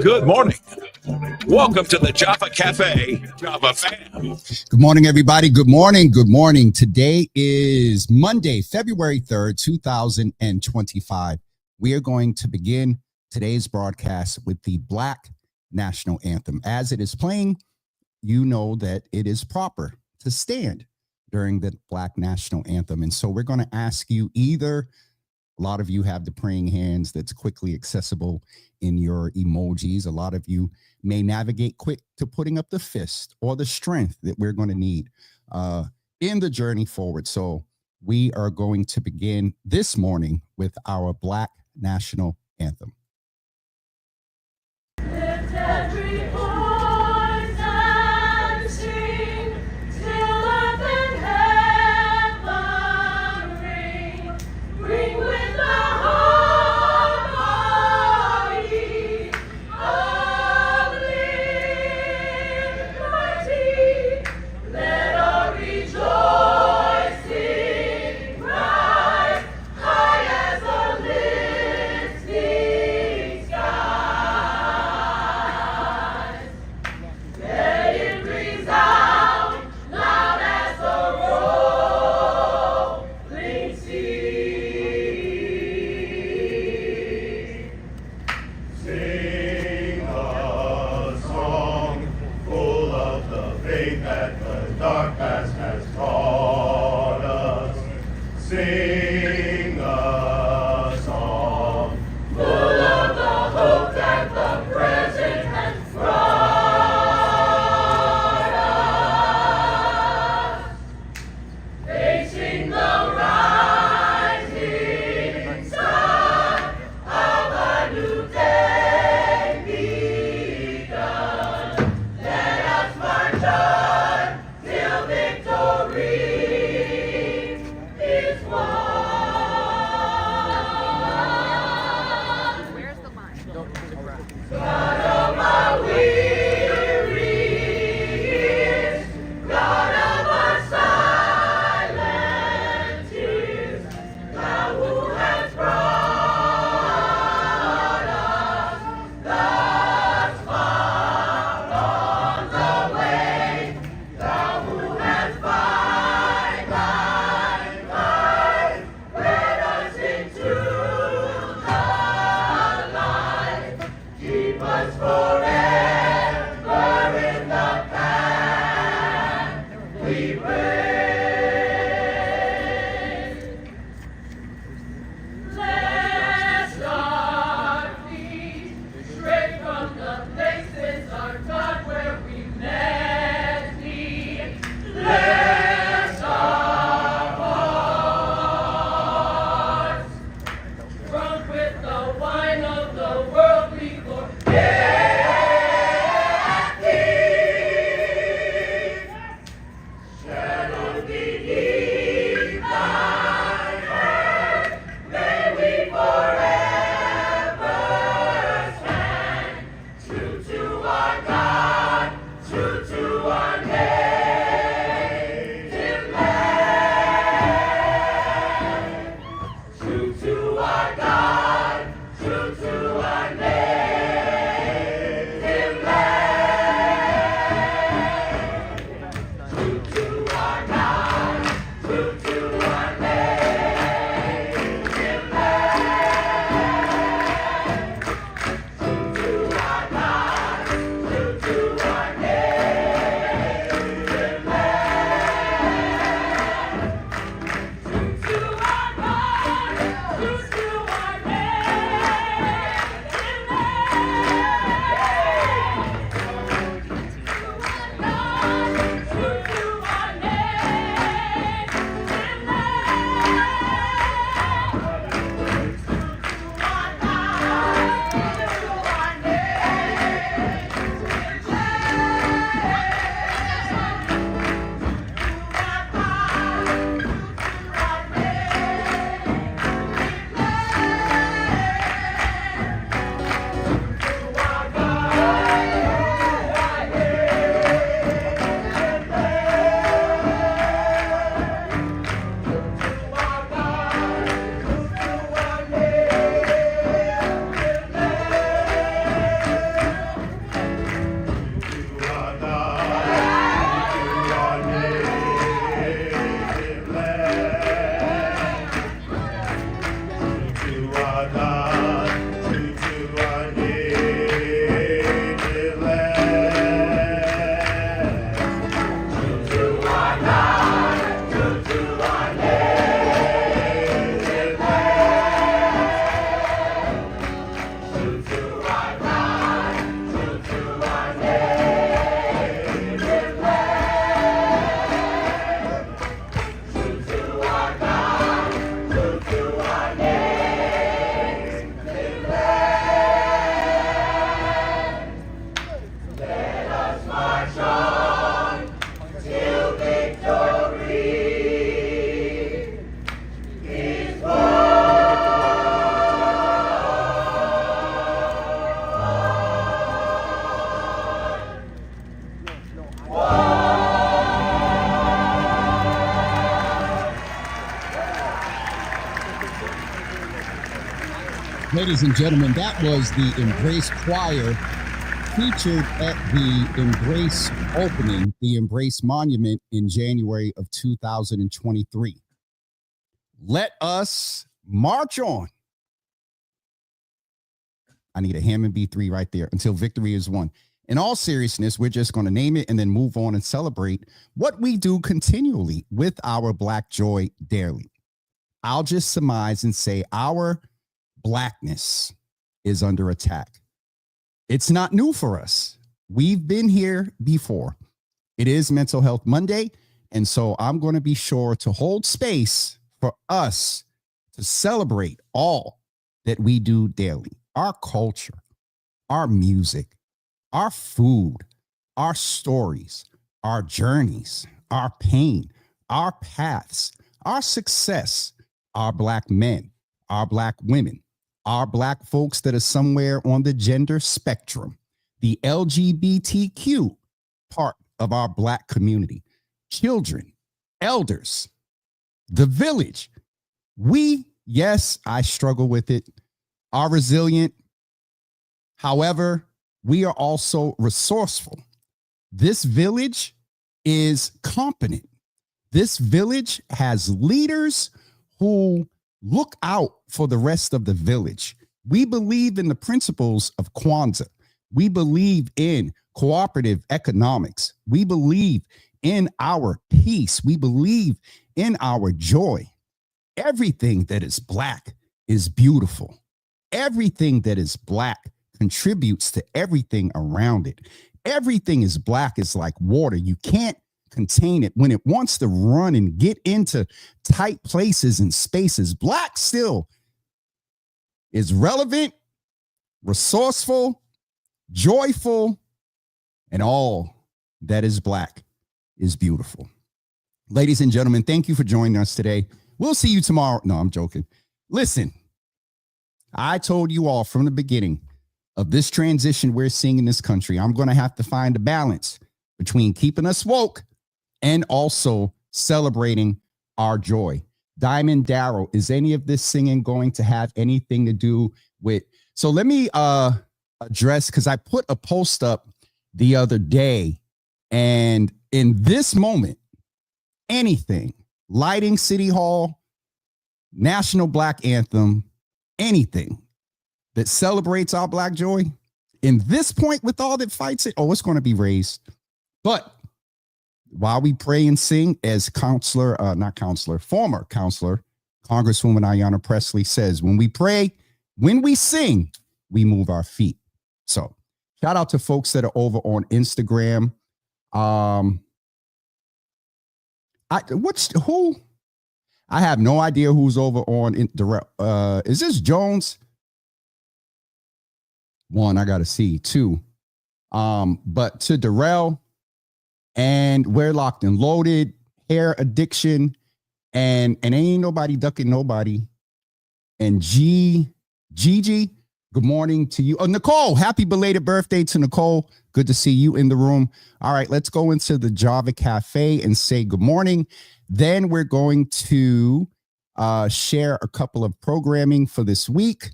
Good morning. Welcome to the Java Cafe, Java fam. Good morning, everybody. Good morning. Good morning. Today is Monday, February 3rd, 2025. We are going to begin today's broadcast with the Black National Anthem. As it is playing, you know that it is proper to stand during the Black National Anthem. And so we're going to ask you either, a lot of you have the praying hands that's quickly accessible in your emojis. A lot of you may navigate quick to putting up the fist or the strength that we're going to need in the journey forward. So we are going to begin this morning with our Black National Anthem. Lift every voice and sing, till earth and heaven ring. Ring with the harmony of liberty. Let our rejoicing rise high as a lifting. strong till victory is won. Ladies and gentlemen, that was the Embrace Choir featured at the Embrace opening, the Embrace Monument in January of 2023. Let us march on. I need a Hammond B3 right there until victory is won. In all seriousness, we're just going to name it and then move on and celebrate what we do continually with our Black Joy daily. I'll just surmise and say our Blackness is under attack. It's not new for us. We've been here before. It is Mental Health Monday, and so I'm going to be sure to hold space for us to celebrate all that we do daily. Our culture, our music, our food, our stories, our journeys, our pain, our paths, our success, our Black men, our Black women, our Black folks that are somewhere on the gender spectrum, the LGBTQ part of our Black community, children, elders, the village. We, yes, I struggle with it, are resilient. However, we are also resourceful. This village is competent. This village has leaders who look out for the rest of the village. We believe in the principles of Kwanzaa. We believe in cooperative economics. We believe in our peace. We believe in our joy. Everything that is Black is beautiful. Everything that is Black contributes to everything around it. Everything is Black is like water. You can't contain it. When it wants to run and get into tight places and spaces, Black still is relevant, resourceful, joyful, and all that is Black is beautiful. Ladies and gentlemen, thank you for joining us today. We'll see you tomorrow. No, I'm joking. Listen, I told you all from the beginning of this transition we're seeing in this country, I'm going to have to find a balance between keeping us woke and also celebrating our joy. Diamond Darrow, is any of this singing going to have anything to do with? So let me address, because I put a post up the other day, and in this moment, anything, lighting City Hall, National Black Anthem, anything that celebrates our Black joy, in this point with all that fights it, it's going to be raised. But while we pray and sing, as former counselor, Congresswoman Ayanna Pressley says, when we pray, when we sing, we move our feet. So shout out to folks that are over on Instagram. I have no idea who's over on is this Jones? One, I gotta see. Two. But to Darrell, and we're locked and loaded, hair addiction, and ain't nobody ducking nobody. And Gigi, good morning to you. Oh, Nicole, happy belated birthday to Nicole. Good to see you in the room. All right, let's go into the Java Cafe and say good morning. Then we're going to share a couple of programming for this week,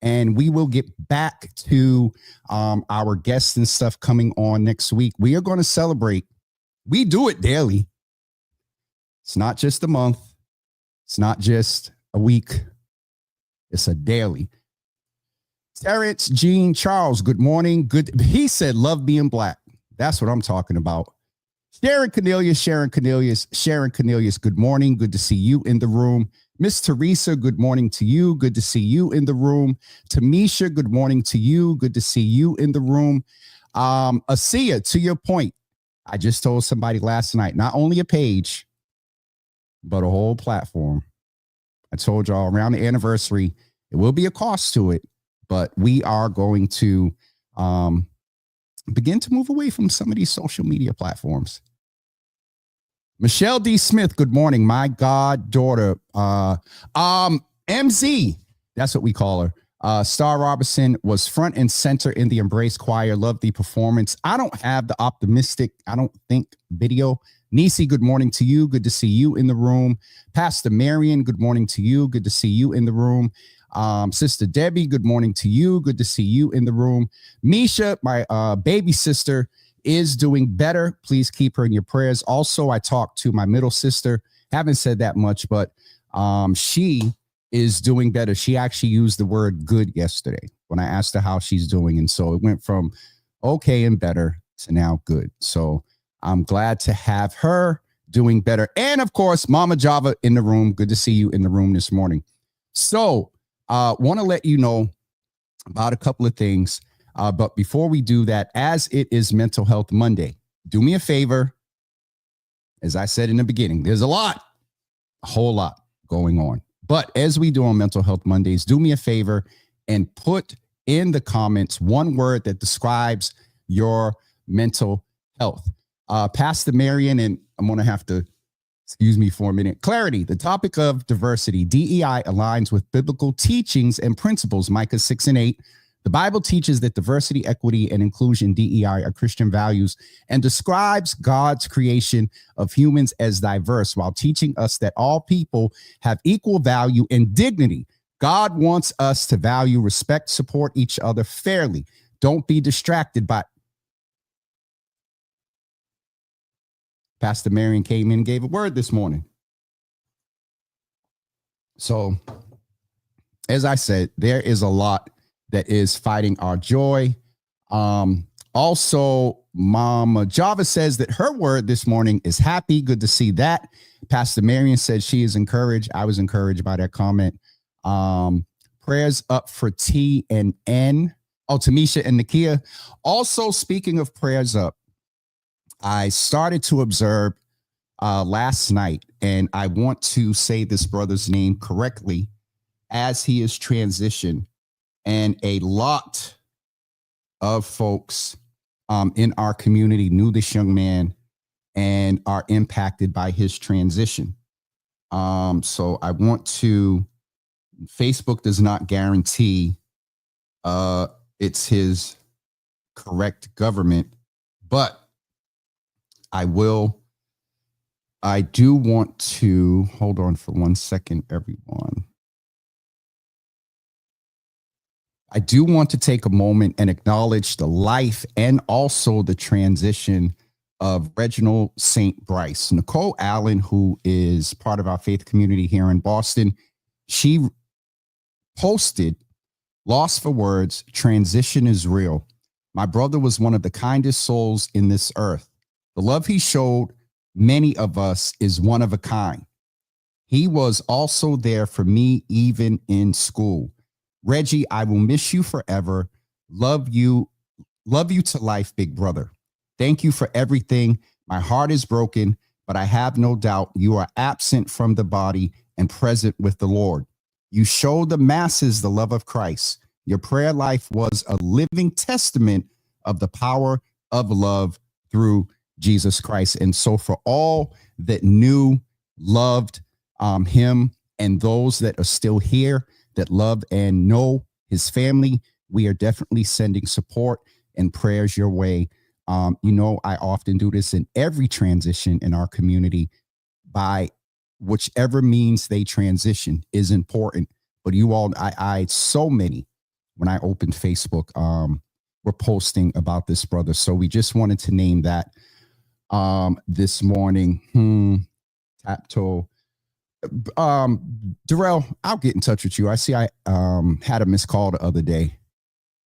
and we will get back to our guests and stuff coming on next week. We are going to celebrate. We do it daily. It's not just a month. It's not just a week. It's a daily. Terrence Jean Charles, good morning. Good. He said, love being Black. That's what I'm talking about. Sharon Cornelius, good morning. Good to see you in the room. Miss Teresa, good morning to you. Good to see you in the room. Tamisha, good morning to you. Good to see you in the room. Asia, to your point, I just told somebody last night, not only a page, but a whole platform. I told y'all around the anniversary, it will be a cost to it, but we are going to begin to move away from some of these social media platforms. Michelle D. Smith, good morning. My goddaughter, MZ, that's what we call her. Star Robertson was front and center in the Embrace Choir. Loved the performance. I don't have the optimistic, I don't think, video. Nisi, good morning to you. Good to see you in the room. Pastor Marion, good morning to you. Good to see you in the room. Sister Debbie, good morning to you. Good to see you in the room. Misha, my baby sister, is doing better. Please keep her in your prayers. Also, I talked to my middle sister. Haven't said that much, but she is doing better. She actually used the word good yesterday when I asked her how she's doing. And so it went from okay and better to now good. So I'm glad to have her doing better. And of course, Mama Java in the room. Good to see you in the room this morning. So want to let you know about a couple of things. But before we do that, as it is Mental Health Monday, do me a favor. As I said in the beginning, there's a whole lot going on. But as we do on Mental Health Mondays, do me a favor and put in the comments one word that describes your mental health. Pastor Marion, and I'm going to have to, excuse me for a minute. Clarity, the topic of diversity, DEI aligns with biblical teachings and principles, Micah 6:8. The Bible teaches that diversity, equity, and inclusion, DEI, are Christian values and describes God's creation of humans as diverse while teaching us that all people have equal value and dignity. God wants us to value, respect, support each other fairly. Don't be distracted by. Pastor Marion came in and gave a word this morning. So, as I said, there is a lot that is fighting our joy. Also, Mama Java says that her word this morning is happy. Good to see that. Pastor Marion said she is encouraged. I was encouraged by that comment. Prayers up for T and N. Oh, Tamisha and Nakia. Also, speaking of prayers up, I started to observe last night, and I want to say this brother's name correctly as he is transitioned. And a lot of folks in our community knew this young man and are impacted by his transition. So I want to, Facebook does not guarantee it's his correct government, but I do want to, hold on for 1 second, everyone. I do want to take a moment and acknowledge the life and also the transition of Reginald St. Bryce. Nicole Allen, who is part of our faith community here in Boston, she posted, "Lost for words, transition is real. My brother was one of the kindest souls in this earth. The love he showed many of us is one of a kind. He was also there for me, even in school. Reggie, I will miss you forever. Love you to life, big brother. Thank you for everything. My heart is broken, but I have no doubt you are absent from the body and present with the Lord. You show the masses the love of Christ. Your prayer life was a living testament of the power of love through Jesus Christ." And so for all that knew, loved him, and those that are still here that love and know his family, we are definitely sending support and prayers your way. I often do this in every transition in our community. By whichever means they transition is important. But you all, so many, when I opened Facebook, were posting about this brother. So we just wanted to name that this morning. Tapto. Darrell, I'll get in touch with you. I see I had a missed call the other day.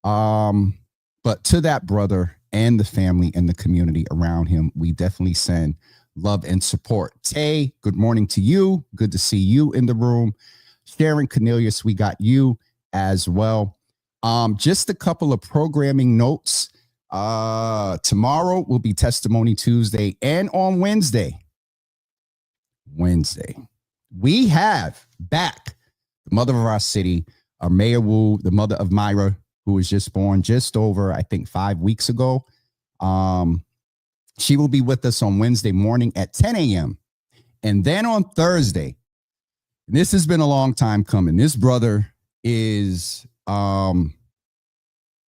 But to that brother and the family and the community around him, we definitely send love and support. Tay, good morning to you. Good to see you in the room. Sharon Cornelius, we got you as well. Just a couple of programming notes. Tomorrow will be Testimony Tuesday, and on Wednesday, we have back the mother of our city, Mayor Wu, the mother of Myra, who was just born just over, I think, 5 weeks ago. She will be with us on Wednesday morning at 10 a.m. And then on Thursday, and this has been a long time coming. This brother is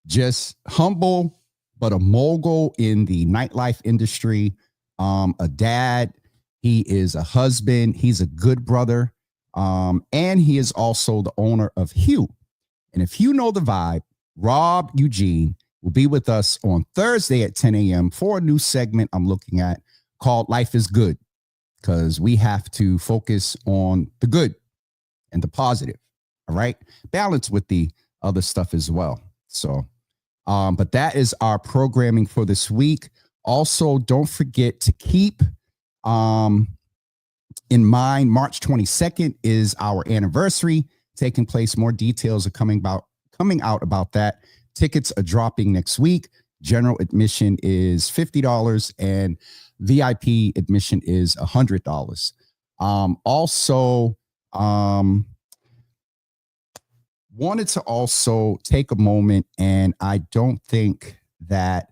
just humble, but a mogul in the nightlife industry, a dad. He is a husband. He's a good brother. And he is also the owner of Hue. And if you know the vibe, Rob Eugene will be with us on Thursday at 10 a.m. for a new segment I'm looking at called Life is Good, because we have to focus on the good and the positive. All right. Balance with the other stuff as well. So, but that is our programming for this week. Also, don't forget to keep in mind, March 22nd is our anniversary taking place. More details are coming out about that. Tickets are dropping next week. General admission is $50 and VIP admission is $100. Also, wanted to also take a moment, and I don't think that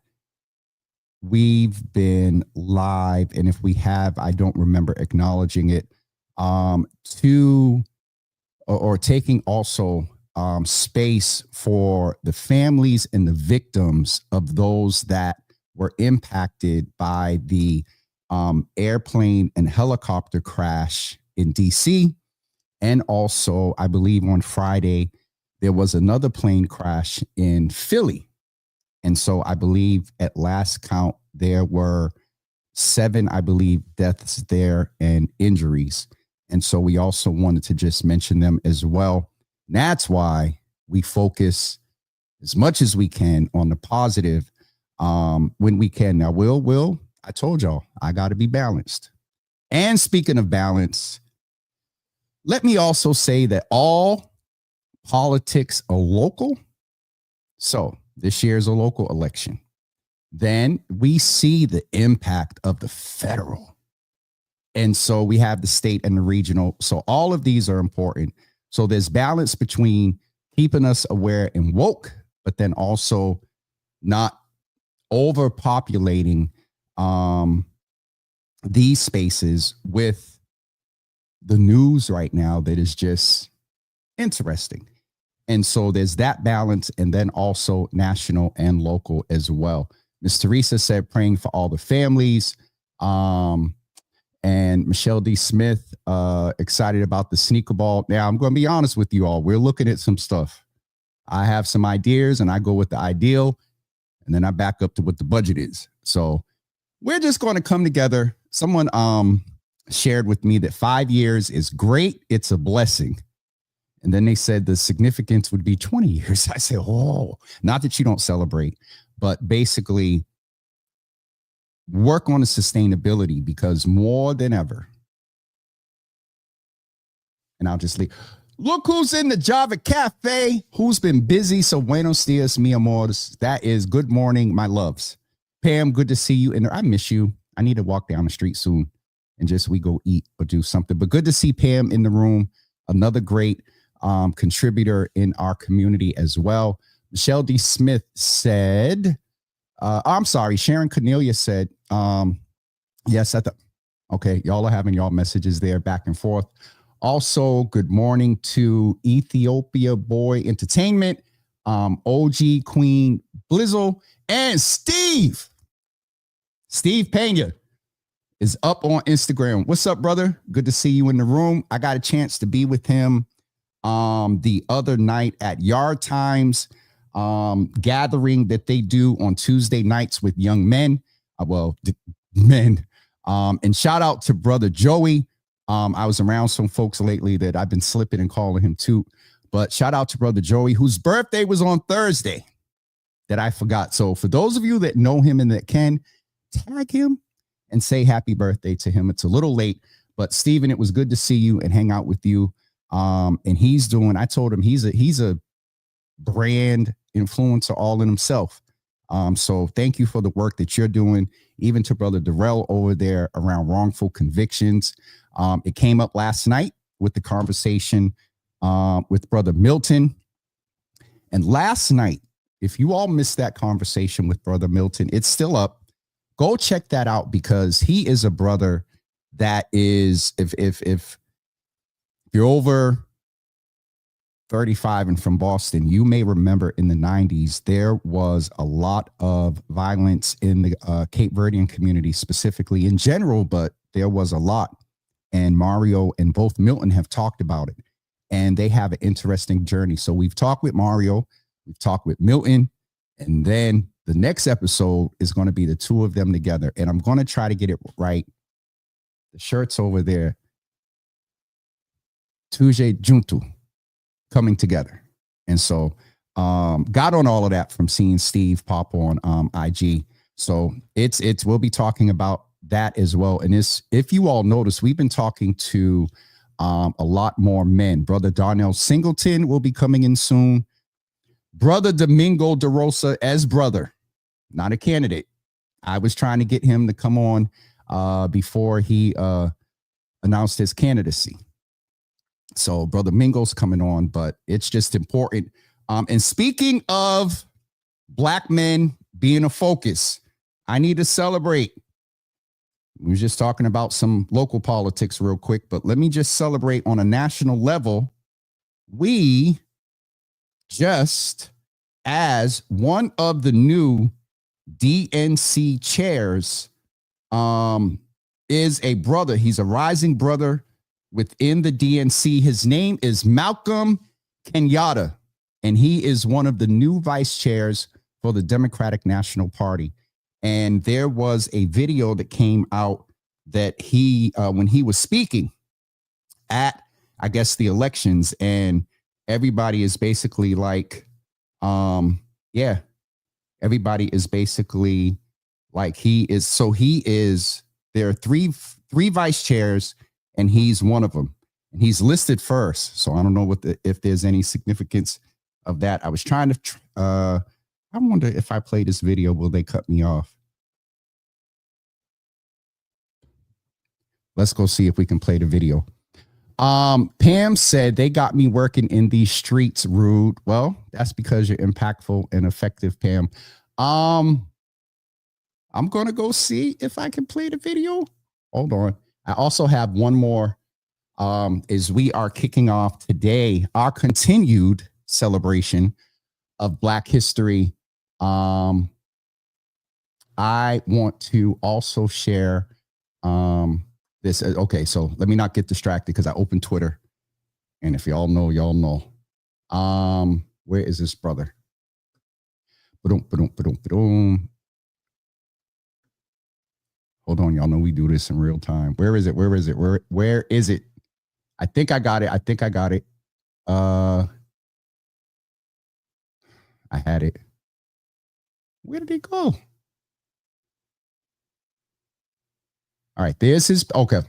we've been live, and if we have, I don't remember acknowledging it, taking also space for the families and the victims of those that were impacted by the airplane and helicopter crash in DC. And also, I believe on Friday, there was another plane crash in Philly. And so I believe at last count, there were 7, I believe, deaths there and injuries. And so we also wanted to just mention them as well. And that's why we focus as much as we can on the positive when we can. Now, Will, I told y'all, I got to be balanced. And speaking of balance, let me also say that all politics are local. So this year is a local election. Then we see the impact of the federal. And so we have the state and the regional. So all of these are important. So there's balance between keeping us aware and woke, but then also not overpopulating these spaces with the news right now that is just interesting. And so there's that balance, and then also national and local as well. Miss Teresa said, praying for all the families. And Michelle D. Smith, excited about the sneaker ball. Now, I'm going to be honest with you all. We're looking at some stuff. I have some ideas, and I go with the ideal, and then I back up to what the budget is. So we're just going to come together. Someone shared with me that 5 years is great. It's a blessing. And then they said the significance would be 20 years. I said, oh, not that you don't celebrate, but basically work on the sustainability, because more than ever, and I'll just leave. Look who's in the Java Cafe, who's been busy. So buenos dias, mi amores. That is good morning, my loves. Pam, good to see you. And I miss you. I need to walk down the street soon and just we go eat or do something. But good to see Pam in the room. Another great contributor in our community as well. Michelle D. Smith said, I'm sorry, Sharon Cornelia said, yes, okay, y'all are having y'all messages there back and forth. Also, good morning to Ethiopia Boy Entertainment, OG Queen Blizzle, and Steve Pena is up on Instagram. What's up, brother? Good to see you in the room. I got a chance to be with him the other night at Yard Times gathering that they do on Tuesday nights with young men. Men. And shout out to brother Joey. I was around some folks lately that I've been slipping and calling him too. But shout out to brother Joey, whose birthday was on Thursday that I forgot. So for those of you that know him and that can, tag him and say happy birthday to him. It's a little late, but Stephen, it was good to see you and hang out with you. And he's doing, I told him he's a brand influencer all in himself. So thank you for the work that you're doing, even to brother Darrell over there around wrongful convictions. It came up last night with the conversation with brother Milton. And last night, If you all missed that conversation with Brother Milton, it's still up. Go check that out because he is a brother that is, if you're over 35 and from Boston, you may remember in the 90s, there was a lot of violence in the Cape Verdean community, specifically in general, but there was a lot. And Mario and both Milton have talked about it, and they have an interesting journey. So we've talked with Mario, we've talked with Milton, and then the next episode is going to be the two of them together. And I'm going to try to get it right. The shirt's over there. Tuje Junto coming together. And so got on all of that from seeing Steve pop on IG. So we'll be talking about that as well. And if you all notice, we've been talking to a lot more men. Brother Darnell Singleton will be coming in soon. Brother Domingo DeRosa as brother, not a candidate. I was trying to get him to come on before he announced his candidacy. So Brother Mingo's coming on, but it's just important. And speaking of black men being a focus, I need to celebrate. We were just talking about some local politics real quick, but let me just celebrate on a national level. We just, as one of the new DNC chairs, is a brother. He's a rising brother within the DNC. His name is Malcolm Kenyatta, and he is one of the new vice chairs for the Democratic National Party. And there was a video that came out that he, when he was speaking at, I guess, the elections, and everybody is basically like, everybody is basically like there are three vice chairs, and he's one of them, and he's listed first. So I don't know if there's any significance of that. I was trying to, I wonder if I play this video, will they cut me off? Let's go see if we can play the video. Pam said they got me working in these streets, Rude. Well, that's because you're impactful and effective, Pam. I'm going to go see if I can play the video. Hold on. I also have one more, is we are kicking off today our continued celebration of Black History. I want to also share this. Okay, so let me not get distracted because I opened Twitter. And if y'all know, y'all know. Where is this brother? Hold on, y'all know we do this in real time. Where is it? Where is it? Where is it? I think I got it. I had it. Where did it go? All right, there's his. Okay,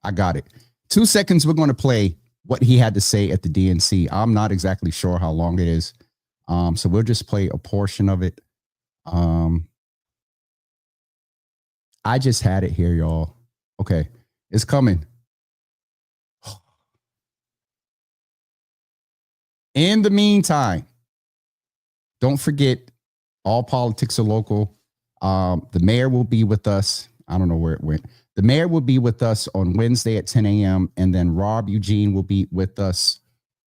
I got it. 2 seconds. We're going to play what he had to say at the DNC. I'm not exactly sure how long it is. So we'll just play a portion of it. I just had it here, y'all. Okay, it's coming. In the meantime, don't forget, all politics are local. The mayor will be with us. I don't know where it went. The mayor will be with us on Wednesday at 10 a.m. And then Rob Eugene will be with us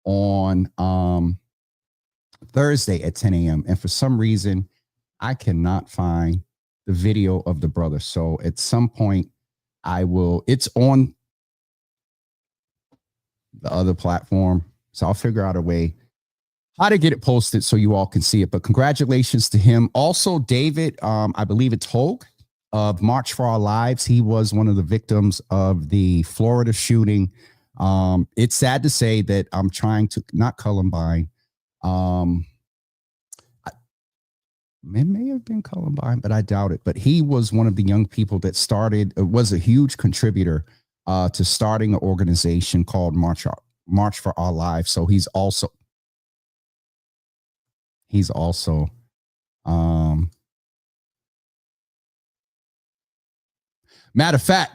on Thursday at 10 a.m. And for some reason, I cannot find the video of the brother. So at some point, it's on the other platform. So I'll figure out a way how to get it posted so you all can see it. But congratulations to him. Also, David, I believe it's Hogue of March for Our Lives. He was one of the victims of the Florida shooting. It's sad to say that I'm trying to, not Columbine. It may have been Columbine, but I doubt it. But he was one of the young people that was a huge contributor to starting an organization called March for Our Lives. So he's also matter of fact,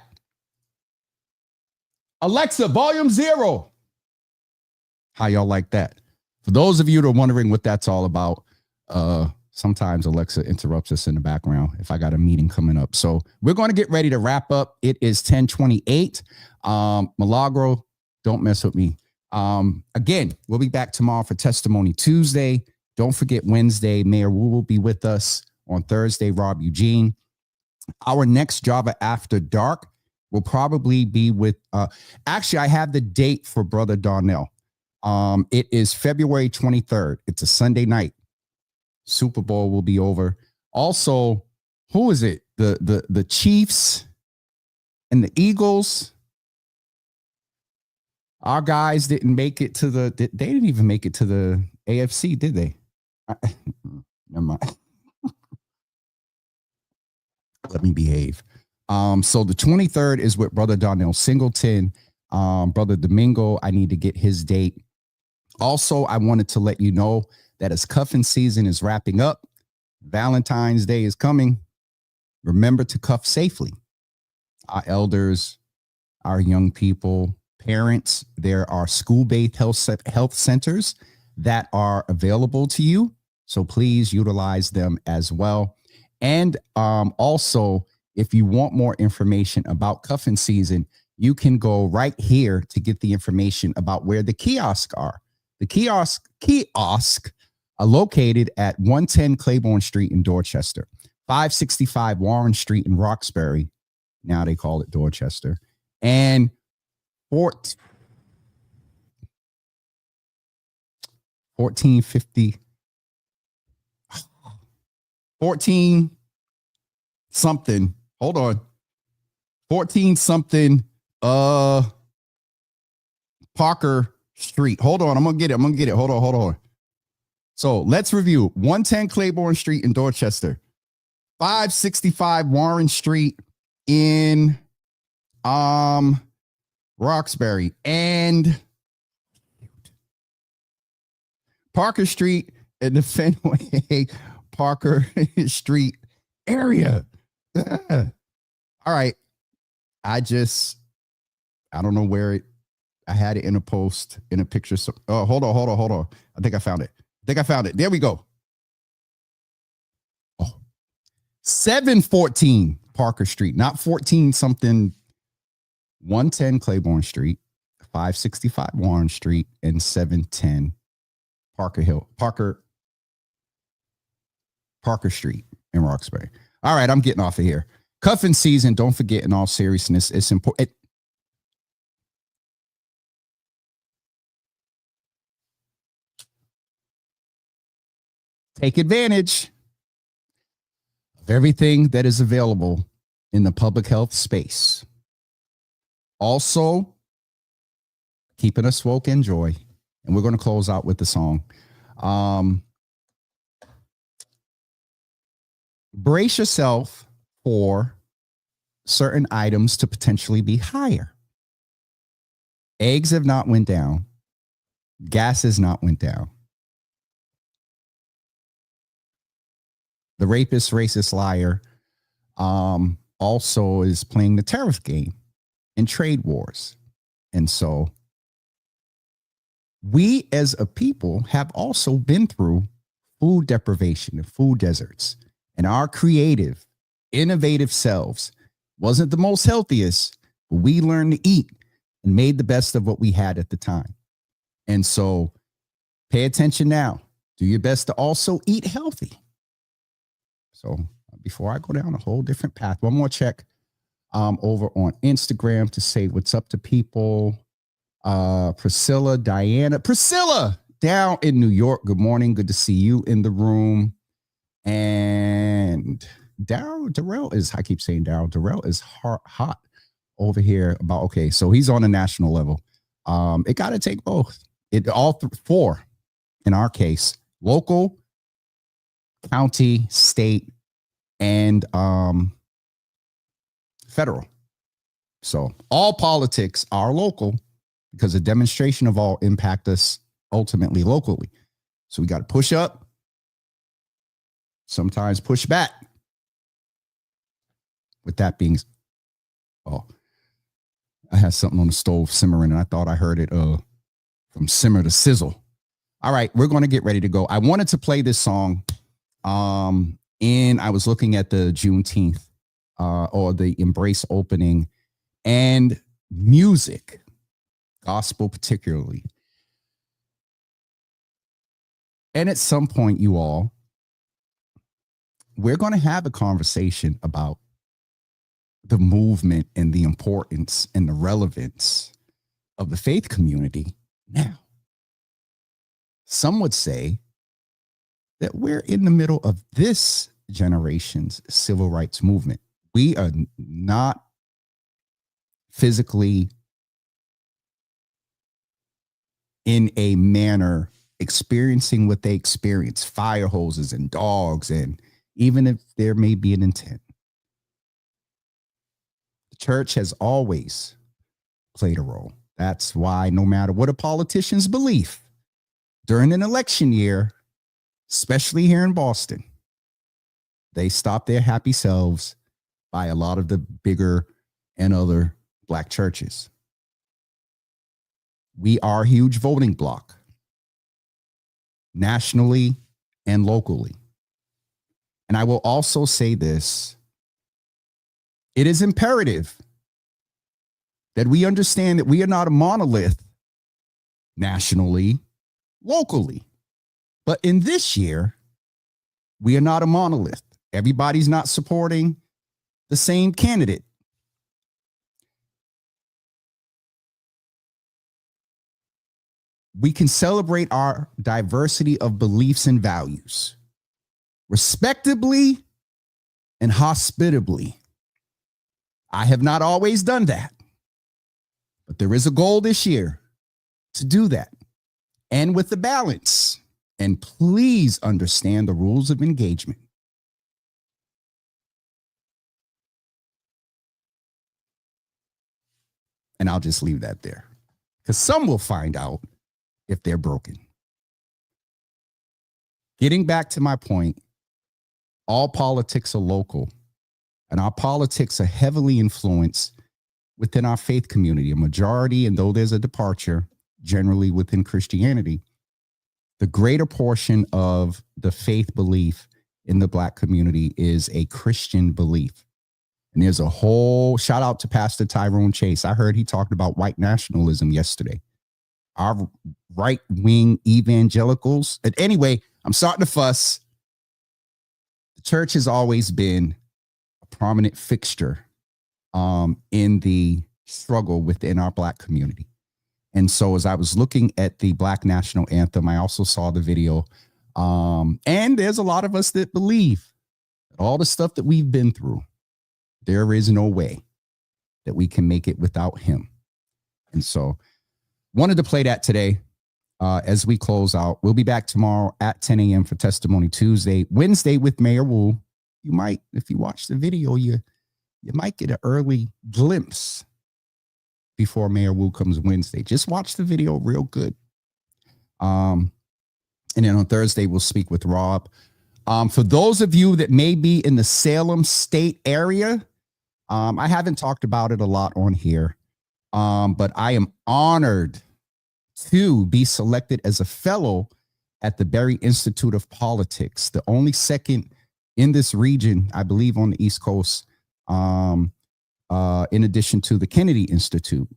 Alexa, volume 0. How y'all like that? For those of you that are wondering what that's all about, Sometimes Alexa interrupts us in the background if I got a meeting coming up. So we're going to get ready to wrap up. It is 10:28. Milagro, don't mess with me. Again, we'll be back tomorrow for Testimony Tuesday. Don't forget Wednesday, Mayor Wu will be with us. On Thursday, Rob Eugene. Our next Java After Dark will probably be with, actually, I have the date for Brother Darnell. It is February 23rd. It's a Sunday night. Super Bowl will be over. Also, who is it? The Chiefs and the Eagles. Our guys didn't make it to they didn't even make it to the AFC, did they? Never mind. Let me behave. So the 23rd is with Brother Darnell Singleton. Brother Domingo, I need to get his date. Also, I wanted to let you know that as cuffing season is wrapping up, Valentine's Day is coming. Remember to cuff safely. Our elders, our young people, parents, there are school-based health centers that are available to you. So please utilize them as well. And also, if you want more information about cuffing season, you can go right here to get the information about where the kiosks are. The kiosk are located at 110 Claiborne Street in Dorchester, 565 Warren Street in Roxbury. Now they call it Dorchester. And 1450 14 something. Hold on. 14 something Parker Street. Hold on. I'm gonna get it. Hold on. So let's review. 110 Claiborne Street in Dorchester. 565 Warren Street in Roxbury. And Parker Street in the Fenway Parker Street area. All right. I don't know where I had it in a post, in a picture. So, hold on. I think I found it. There we go. 714 Parker Street, not 14 something. 110 Claiborne Street, 565 Warren Street, and 710 Parker Street in Roxbury. All right, I'm getting off of here. Cuffing season, don't forget, in all seriousness, it's important. Take advantage of everything that is available in the public health space. Also, keeping us woke and joy. And we're going to close out with the song. Brace yourself for certain items to potentially be higher. Eggs have not went down. Gas has not went down. The rapist, racist liar also is playing the tariff game in trade wars. And so we as a people have also been through food deprivation and food deserts. And our creative, innovative selves wasn't the most healthiest, but we learned to eat and made the best of what we had at the time. And so pay attention now. Do your best to also eat healthy. So before I go down a whole different path, one more check over on Instagram to say what's up to people. Priscilla down in New York. Good morning. Good to see you in the room. And Darrell is hot over here about, okay, so he's on a national level. It got to take both. Four in our case, local, county, state, and federal. So all politics are local because a demonstration of all impact us ultimately locally. So we got to push up, sometimes push back. With that being, I had something on the stove simmering and I thought I heard it from simmer to sizzle. All right, we're going to get ready to go. I wanted to play this song. And I was looking at the Juneteenth or the Embrace opening, and music, gospel particularly. And at some point, you all, we're going to have a conversation about the movement and the importance and the relevance of the faith community now. Some would say that we're in the middle of this generation's civil rights movement. We are not physically in a manner experiencing what they experience, fire hoses and dogs, and even if there may be an intent. The church has always played a role. That's why no matter what a politician's belief, during an election year, especially here in Boston, they stop their happy selves by a lot of the bigger and other Black churches. We are a huge voting bloc, nationally and locally. And I will also say this: it is imperative that we understand that we are not a monolith nationally, locally. But in this year, we are not a monolith. Everybody's not supporting the same candidate. We can celebrate our diversity of beliefs and values respectably and hospitably. I have not always done that, but there is a goal this year to do that, and with the balance. And please understand the rules of engagement. And I'll just leave that there, because some will find out if they're broken. Getting back to my point, all politics are local, and our politics are heavily influenced within our faith community. A majority, and though there's a departure, generally within Christianity, the greater portion of the faith belief in the Black community is a Christian belief. And there's a whole shout out to Pastor Tyrone Chase. I heard he talked about white nationalism yesterday. Our right-wing evangelicals. But anyway, I'm starting to fuss. The church has always been a prominent fixture in the struggle within our Black community. And so as I was looking at the Black National Anthem, I also saw the video. And there's a lot of us that believe that all the stuff that we've been through, there is no way that we can make it without him. And so wanted to play that today as we close out. We'll be back tomorrow at 10 a.m. for Testimony Tuesday. Wednesday with Mayor Wu. You might, if you watch the video, you might get an early glimpse before Mayor Wu comes Wednesday. Just watch the video real good. And then on Thursday, we'll speak with Rob. For those of you that may be in the Salem State area, I haven't talked about it a lot on here, but I am honored to be selected as a fellow at the Berry Institute of Politics, the only second in this region, I believe, on the East Coast, in addition to the Kennedy Institute.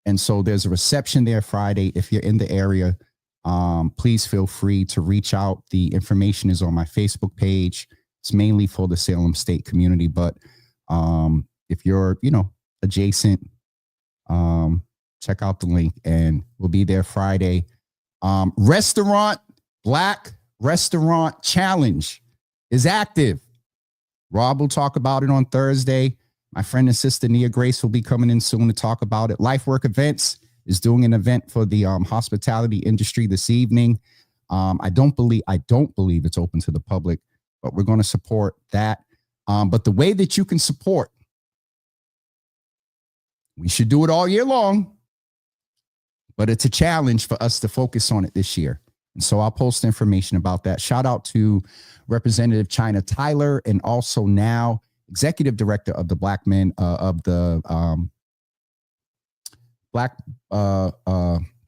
And so there's a reception there Friday. If you're in the area, please feel free to reach out. The information is on my Facebook page. It's mainly for the Salem State community, but if you're, adjacent, check out the link, and we'll be there Friday. Black Restaurant Challenge is active. Rob will talk about it on Thursday. My friend and sister Nia Grace will be coming in soon to talk about it. LifeWork Events is doing an event for the hospitality industry this evening. I don't believe it's open to the public, but we're going to support that. But the way that you can support, we should do it all year long, but it's a challenge for us to focus on it this year. And so I'll post information about that. Shout out to Representative China Tyler, and also now Executive Director of the Black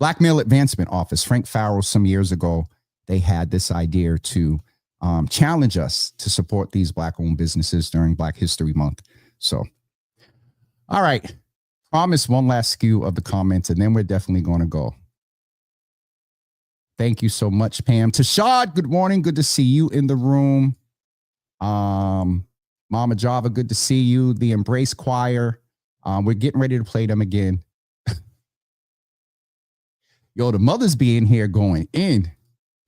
Black Male Advancement Office, Frank Farrell, some years ago, they had this idea to challenge us to support these Black-owned businesses during Black History Month. So, all right. Promise one last skew of the comments, and then we're definitely going to go. Thank you so much, Pam. Tashad, good morning. Good to see you in the room. Mama Java, good to see you. The Embrace Choir. We're getting ready to play them again. Yo, the mothers be in here going in.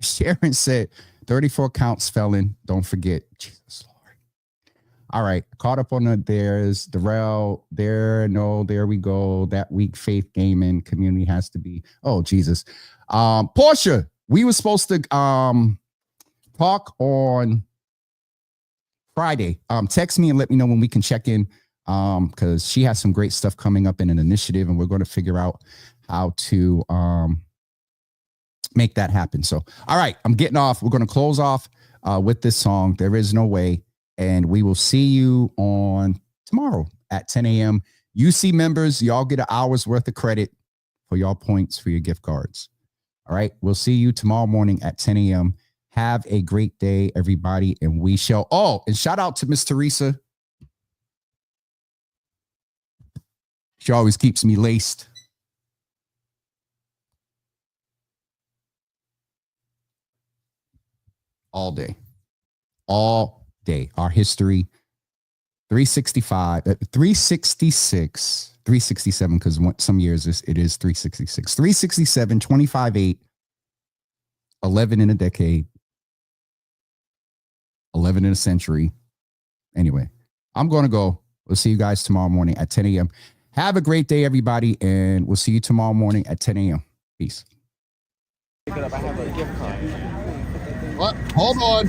Sharon said 34 counts felon. Don't forget. Jesus Lord. All right. Caught up on there's Darrell there. No, there we go. That week Faith Gaming community has to be. Oh, Jesus. Portia, we were supposed to talk on Friday. Text me and let me know when we can check in. Because she has some great stuff coming up in an initiative, and we're going to figure out how to make that happen. So, all right, I'm getting off. We're going to close off with this song, There Is No Way, and we will see you on tomorrow at 10 a.m. UC members, y'all get an hour's worth of credit for y'all points for your gift cards. All right, we'll see you tomorrow morning at 10 a.m. Have a great day, everybody, and we shall. Oh, and shout out to Miss Teresa. She always keeps me laced. All day. Our history, 365, 366, 367, because some years it is 366. 367, 25-8, 11 in a decade, 11 in a century. Anyway, I'm going to go. We'll see you guys tomorrow morning at 10 a.m. Have a great day, everybody, and we'll see you tomorrow morning at 10 a.m. Peace. What? Hold on.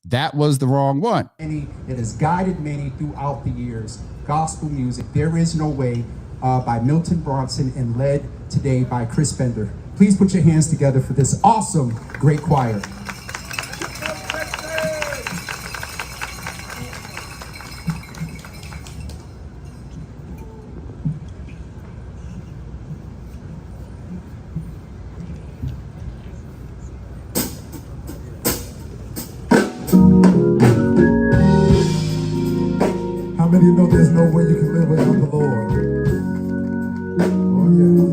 That was the wrong one. It has guided many throughout the years. Gospel music, There Is No Way, by Milton Bronson and led today by Chris Bender. Please put your hands together for this awesome, great choir. How many of you know there's no way you can live without the Lord? Oh, yeah.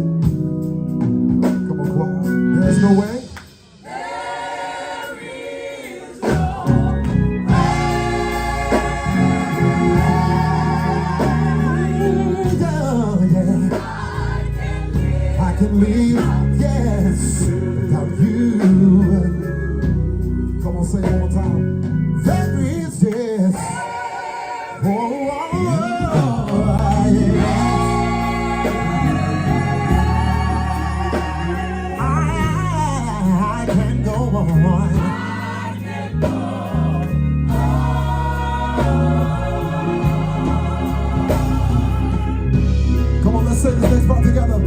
Come on, choir. There's no way. I can live, yes, without you. Come on, say it one more time. There is, yes. Oh, yeah. I can go on. Come on, let's say this next part together.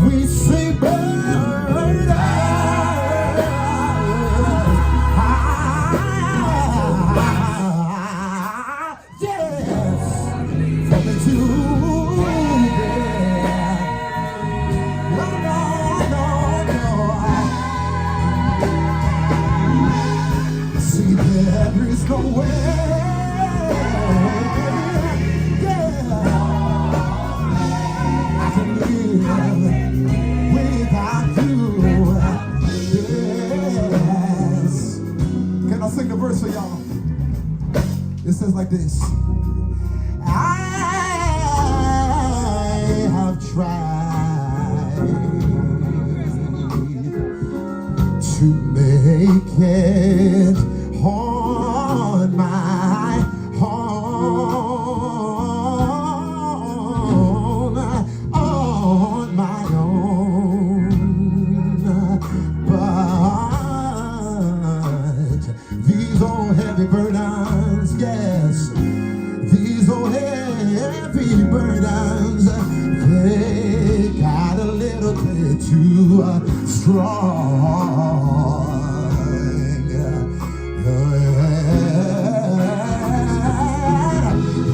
We sing bird. Yes, from the no. See, there is no way. I can live without you. Yes. Can I sing the verse for y'all? It says like this. I have tried to make it on my own, on my own, but these old heavy burdens, yes, these old heavy burdens, they got a little bit too strong.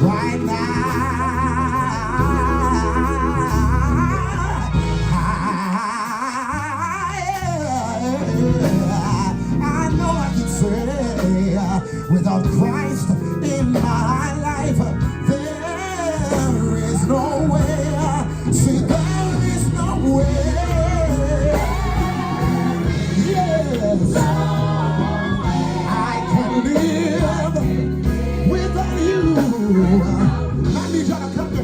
Right now, I I need y'all to come